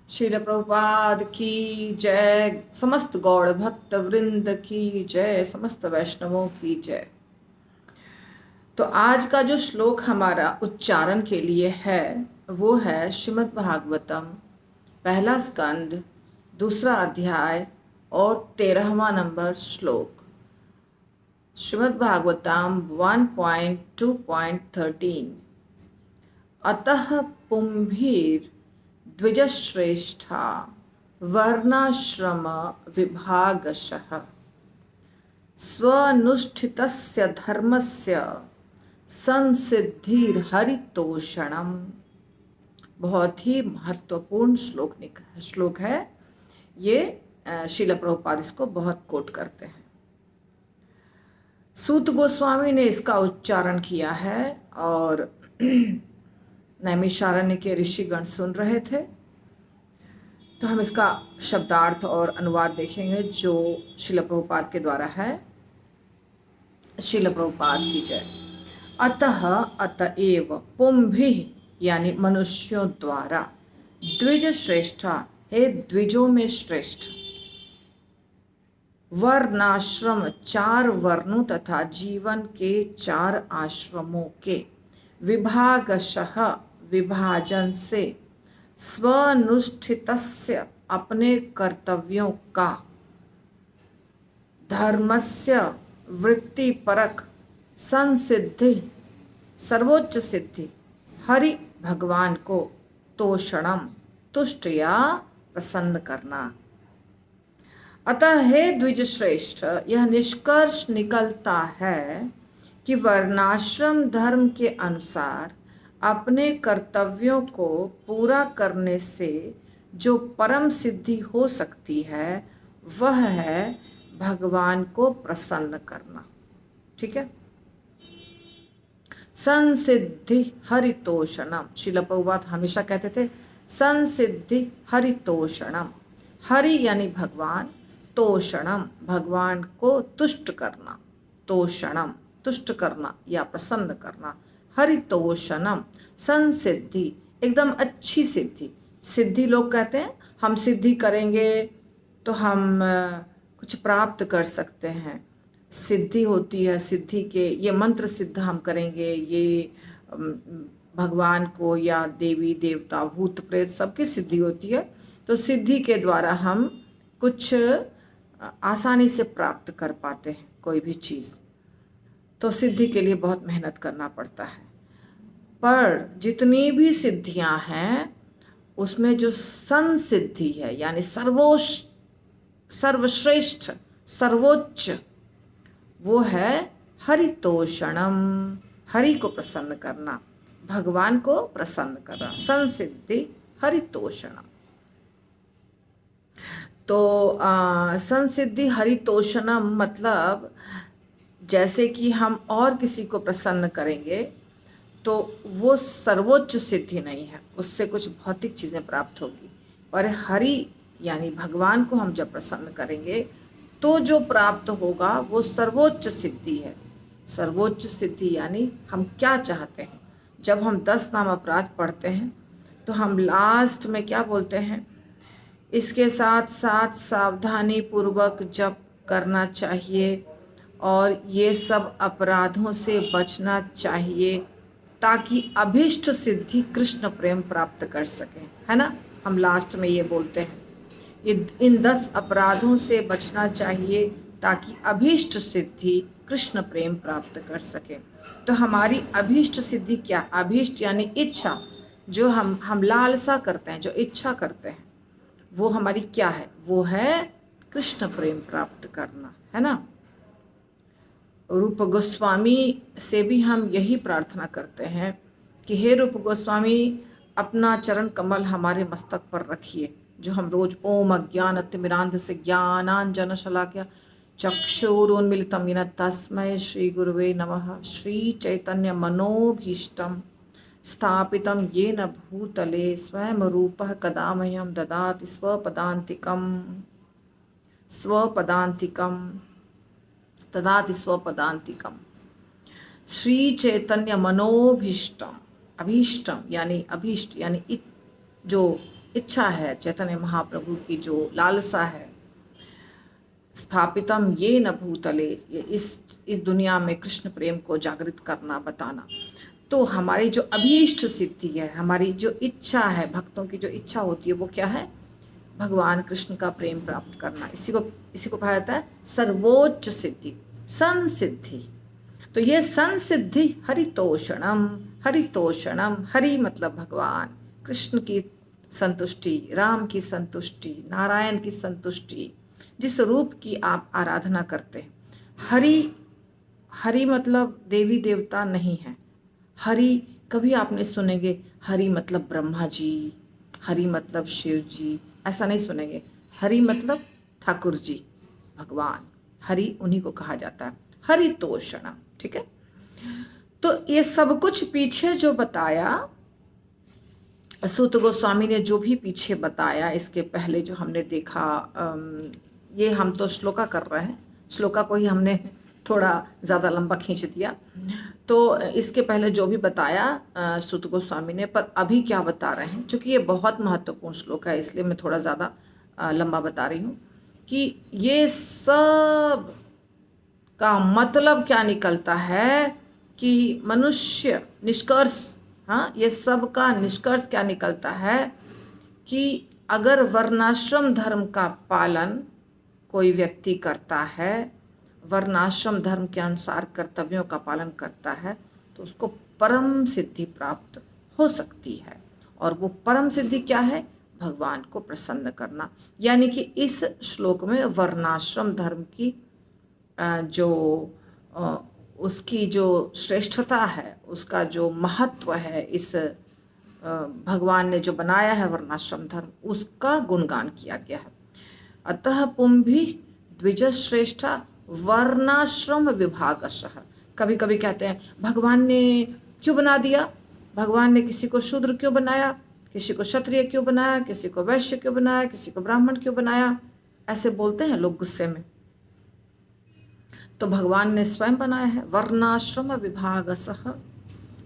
श्रील प्रभुपाद की जय। समस्त गौड़ भक्त वृंद की जय। समस्त वैष्णवों की जय। तो आज का जो श्लोक हमारा उच्चारण के लिए है वो है श्रीमद् भागवतम पहला स्कंद दूसरा अध्याय और 13वां नंबर श्लोक। श्रीमद् भागवतम 1.2.13 अतः पुंभीर द्विजश्रेष्ठा वर्णाश्रम विभागशः स्वनुष्ठितस्य धर्मस्य संसिद्धिर्हरितोषणम्। बहुत ही महत्वपूर्ण श्लोक है ये। श्रील प्रभुपाद इसको बहुत कोट करते हैं। सूत गोस्वामी ने इसका उच्चारण किया है और नैमिषारण्य के ऋषिगण सुन रहे थे। तो हम इसका शब्दार्थ और अनुवाद देखेंगे जो श्रील प्रभुपाद के द्वारा है। श्रील प्रभुपाद की जय। अतः अतएव पुंभि यानी मनुष्यों द्वारा द्विज श्रेष्ठा हे द्विजों में श्रेष्ठ वर्णाश्रम चार वर्णों तथा जीवन के चार आश्रमों के विभागशः विभाजन से स्वनुष्ठितस्य अपने कर्तव्यों का धर्मस्य वृत्तिपरक संसिद्धि सर्वोच्च सिद्धि हरि भगवान को तोषणम तुष्ट या प्रसन्न करना। अतः हे द्विज श्रेष्ठ यह निष्कर्ष निकलता है कि वर्णाश्रम धर्म के अनुसार अपने कर्तव्यों को पूरा करने से जो परम सिद्धि हो सकती है वह है भगवान को प्रसन्न करना। ठीक है। संसिद्धि हरितोषणम। श्रील प्रभुपाद हमेशा कहते थे संसिद्धि हरितोषणम। हरि यानी भगवान, तोषणम भगवान को तुष्ट करना, तोषणम तुष्ट करना या प्रसन्न करना। हरितोषणम संसिद्धि एकदम अच्छी सिद्धि। सिद्धि लोग कहते हैं हम सिद्धि करेंगे तो हम कुछ प्राप्त कर सकते हैं। सिद्धि होती है, सिद्धि के ये मंत्र सिद्ध हम करेंगे, ये भगवान को या देवी देवता भूत प्रेत सबकी सिद्धि होती है। तो सिद्धि के द्वारा हम कुछ आसानी से प्राप्त कर पाते हैं कोई भी चीज़। तो सिद्धि के लिए बहुत मेहनत करना पड़ता है। पर जितनी भी सिद्धियां हैं उसमें जो संसिद्धि है यानी सर्वश्रेष्ठ सर्वोच्च वो है हरितोषणम। हरि को प्रसन्न करना, भगवान को प्रसन्न करना। संसिद्धि हरितोषणम। तो संसिद्धि हरितोषणम मतलब जैसे कि हम और किसी को प्रसन्न करेंगे तो वो सर्वोच्च सिद्धि नहीं है, उससे कुछ भौतिक चीज़ें प्राप्त होगी। पर हरि यानी भगवान को हम जब प्रसन्न करेंगे तो जो प्राप्त होगा वो सर्वोच्च सिद्धि है। सर्वोच्च सिद्धि यानी हम क्या चाहते हैं। जब हम 10 नाम अपराध पढ़ते हैं तो हम लास्ट में क्या बोलते हैं, इसके साथ साथ सावधानी पूर्वक जप करना चाहिए और ये सब अपराधों से बचना चाहिए ताकि अभीष्ट सिद्धि कृष्ण प्रेम प्राप्त कर सकें, है ना। हम लास्ट में ये बोलते हैं इन 10 अपराधों से बचना चाहिए ताकि अभीष्ट सिद्धि कृष्ण प्रेम प्राप्त कर सके। तो हमारी अभीष्ट सिद्धि क्या? अभीष्ट यानी इच्छा, जो हम लालसा करते हैं, जो इच्छा करते हैं वो हमारी क्या है? वो है कृष्ण प्रेम प्राप्त करना, है ना। रूप गोस्वामी से भी हम यही प्रार्थना करते हैं कि हे रूप गोस्वामी अपना चरण कमल हमारे मस्तक पर रखिए, जो हम रोज ओम अज्ञानतिमिरान्धस्य ज्ञानांजन शलाकया चक्षुरुन्मीलितं येन तस्मै श्री गुरुवे नमः। श्री चैतन्य मनोभीष्टं स्थापितं येन भूतले स्वयं रूपः कदा मह्यं ददाति स्वपदान्तिकं ददाति स्वपदान्तिकं। श्री चैतन्य मनोभीष्टम। अभीष्टम यानी अभीष्ट यानी जो इच्छा है, चैतन्य महाप्रभु की जो लालसा है, स्थापितम ये न भूतले, ये इस दुनिया में कृष्ण प्रेम को जागृत करना, बताना। तो हमारी जो अभीष्ट सिद्धि है, हमारी जो इच्छा है, भक्तों की जो इच्छा होती है वो क्या है? भगवान कृष्ण का प्रेम प्राप्त करना। इसी को कहा जाता है सर्वोच्च सिद्धि, संसिद्धि। तो ये संसिद्धि हरितोषणम, हरितोषणम, हरि मतलब भगवान, कृष्ण की संतुष्टि, राम की संतुष्टि, नारायण की संतुष्टि, जिस रूप की आप आराधना करते हैं। हरि, हरि मतलब देवी देवता नहीं है। हरि कभी आपने सुनेंगे हरि मतलब ब्रह्मा जी, हरि मतलब शिव जी, ऐसा नहीं सुनेंगे। हरि मतलब ठाकुर जी, भगवान, हरि उन्हीं को कहा जाता है, हरितोषणम। ठीक है। तो ये सब कुछ पीछे जो बताया सूत गोस्वामी ने, जो भी पीछे बताया, इसके पहले जो हमने देखा, ये हम तो श्लोका कर रहे हैं, श्लोका को ही हमने थोड़ा ज़्यादा लंबा खींच दिया। तो इसके पहले जो भी बताया सूत गोस्वामी ने, पर अभी क्या बता रहे हैं, क्योंकि ये बहुत महत्वपूर्ण श्लोक है, इसलिए मैं थोड़ा ज़्यादा लंबा बता रही हूँ कि ये सब का मतलब क्या निकलता है कि मनुष्य निष्कर्ष, हाँ, ये सब का निष्कर्ष क्या निकलता है कि अगर वर्णाश्रम धर्म का पालन कोई व्यक्ति करता है, वर्णाश्रम धर्म के अनुसार कर्तव्यों का पालन करता है, तो उसको परम सिद्धि प्राप्त हो सकती है। और वो परम सिद्धि क्या है? भगवान को प्रसन्न करना। यानी कि इस श्लोक में वर्णाश्रम धर्म की जो उसकी जो श्रेष्ठता है, उसका जो महत्व है, इस भगवान ने जो बनाया है वर्णाश्रम धर्म, उसका गुणगान किया गया है। अतः पुंभी द्विज श्रेष्ठा वर्णाश्रम विभागशः। कभी कभी कहते हैं भगवान ने क्यों बना दिया, भगवान ने किसी को शूद्र क्यों बनाया, किसी को क्षत्रिय क्यों बनाया, किसी को वैश्य क्यों बनाया, किसी को ब्राह्मण क्यों बनाया, ऐसे बोलते हैं लोग गुस्से में। तो भगवान ने स्वयं बनाया है, वर्णाश्रम विभागशः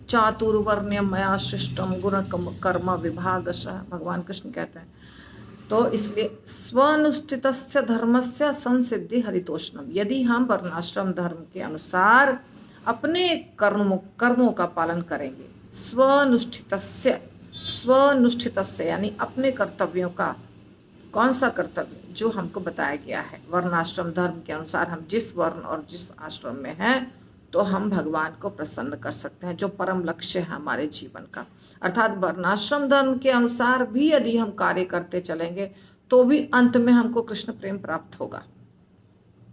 चातुर्वर्ण्यम मया सृष्टम गुण कर्म विभागशः, भगवान कृष्ण कहते हैं। तो इसलिए स्वनुष्ठितस्य धर्मस्य संसिद्धि हरितोषणम, यदि हम वर्णाश्रम धर्म के अनुसार अपने कर्मों का पालन करेंगे, स्वनुष्ठितस्य, स्वनुष्ठितस्य यानी अपने कर्तव्यों का, कौन सा कर्तव्य? जो हमको बताया गया है वर्णाश्रम धर्म के अनुसार, हम जिस वर्ण और जिस आश्रम में हैं, तो हम भगवान को प्रसन्न कर सकते हैं, जो परम लक्ष्य है हमारे जीवन का। अर्थात वर्णाश्रम धर्म के अनुसार भी यदि हम कार्य करते चलेंगे तो भी अंत में हमको कृष्ण प्रेम प्राप्त होगा,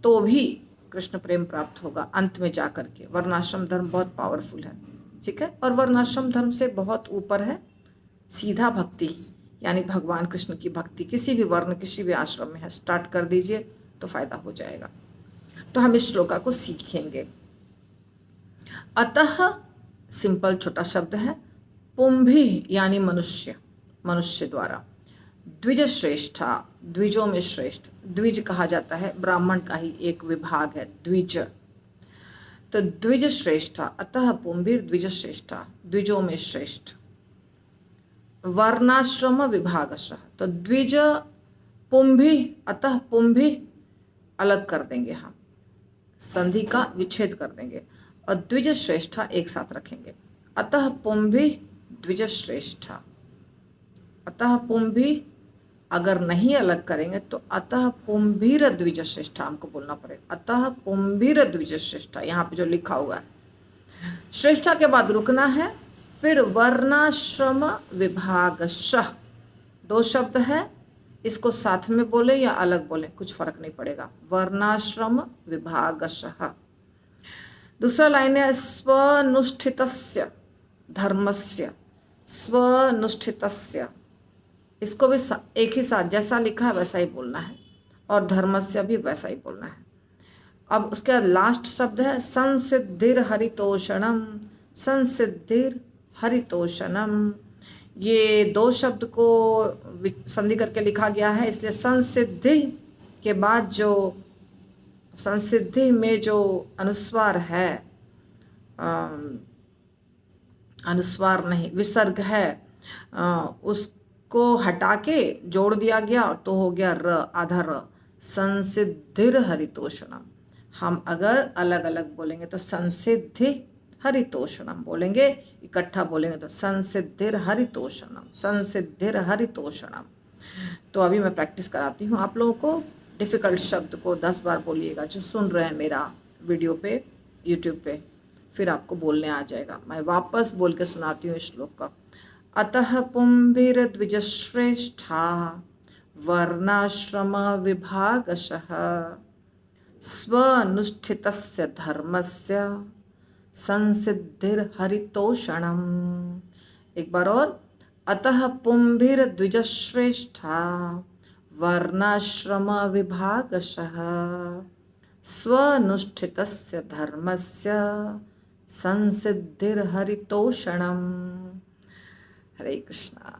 तो भी कृष्ण प्रेम प्राप्त होगा अंत में जाकर के। वर्णाश्रम धर्म बहुत पावरफुल है, ठीक है। और वर्णाश्रम धर्म से बहुत ऊपर है सीधा भक्ति, यानी भगवान कृष्ण की भक्ति। किसी भी वर्ण, किसी भी आश्रम में है, स्टार्ट कर दीजिए तो फायदा हो जाएगा। तो हम इस श्लोका को सीखेंगे। अतः सिंपल छोटा शब्द है, पुंभी यानी मनुष्य, मनुष्य द्वारा, द्विज श्रेष्ठा, द्विजों में श्रेष्ठ, द्विज कहा जाता है, ब्राह्मण का ही एक विभाग है द्विज। तो द्विज श्रेष्ठा, अतः पुंभीर द्विज श्रेष्ठा, द्विजों में श्रेष्ठ, वर्णाश्रम विभागशः। तो द्विज पुंभी, अतः पुंभी अलग कर देंगे हम, संधि का विच्छेद कर देंगे, और द्विज श्रेष्ठा एक साथ रखेंगे। अतः पुंभी द्विज श्रेष्ठा, अतः पुंभी अगर नहीं अलग करेंगे तो अतः पुंभीर द्विज श्रेष्ठा हमको बोलना पड़ेगा। अतः पुंभीर द्विज श्रेष्ठा, यहाँ पे जो लिखा हुआ है, श्रेष्ठा के बाद रुकना है। फिर वर्णाश्रम विभागशः, दो शब्द है, इसको साथ में बोले या अलग बोले कुछ फर्क नहीं पड़ेगा, वर्णाश्रम विभागशः। दूसरा लाइन है स्वनुष्ठितस्य धर्मस्य, स्वनुष्ठितस्य, इसको भी एक ही साथ जैसा लिखा है वैसा ही बोलना है, और धर्मस्य भी वैसा ही बोलना है। अब उसके बाद लास्ट शब्द है संसिद्धिर हरितोषणम, संसिद्धिर हरितोषणम। ये दो शब्द को संधि करके लिखा गया है, इसलिए संसिद्धि के बाद जो संसिद्धि में जो अनुस्वार है, अनुस्वार नहीं विसर्ग है, को हटा के जोड़ दिया गया तो हो गया र, आधा र, संसिद्धिर हरितोषणम। हम अगर अलग अलग बोलेंगे तो संसिद्धि हरितोषणम बोलेंगे, इकट्ठा बोलेंगे तो संसिद्धिर हरितोषणम, संसिद्धिर हरितोषणम। तो अभी मैं प्रैक्टिस कराती हूँ आप लोगों को। डिफ़िकल्ट शब्द को 10 बार बोलिएगा, जो सुन रहे हैं मेरा वीडियो पे, यूट्यूब पे, फिर आपको बोलने आ जाएगा। मैं वापस बोल के सुनाती हूँ इस श्लोक का। अतः पुंभिर्द्विजश्रेष्ठा वर्णाश्रम विभागशः स्वनुष्ठितस्य धर्मस्य संसिद्धिर्हरितोषणम्। एक बार और। अतः पुंभिर्द्विजश्रेष्ठा वर्णाश्रम विभागशः स्वनुष्ठितस्य धर्मस्य संसिद्धिर्हरितोषणम्। हरे कृष्णा।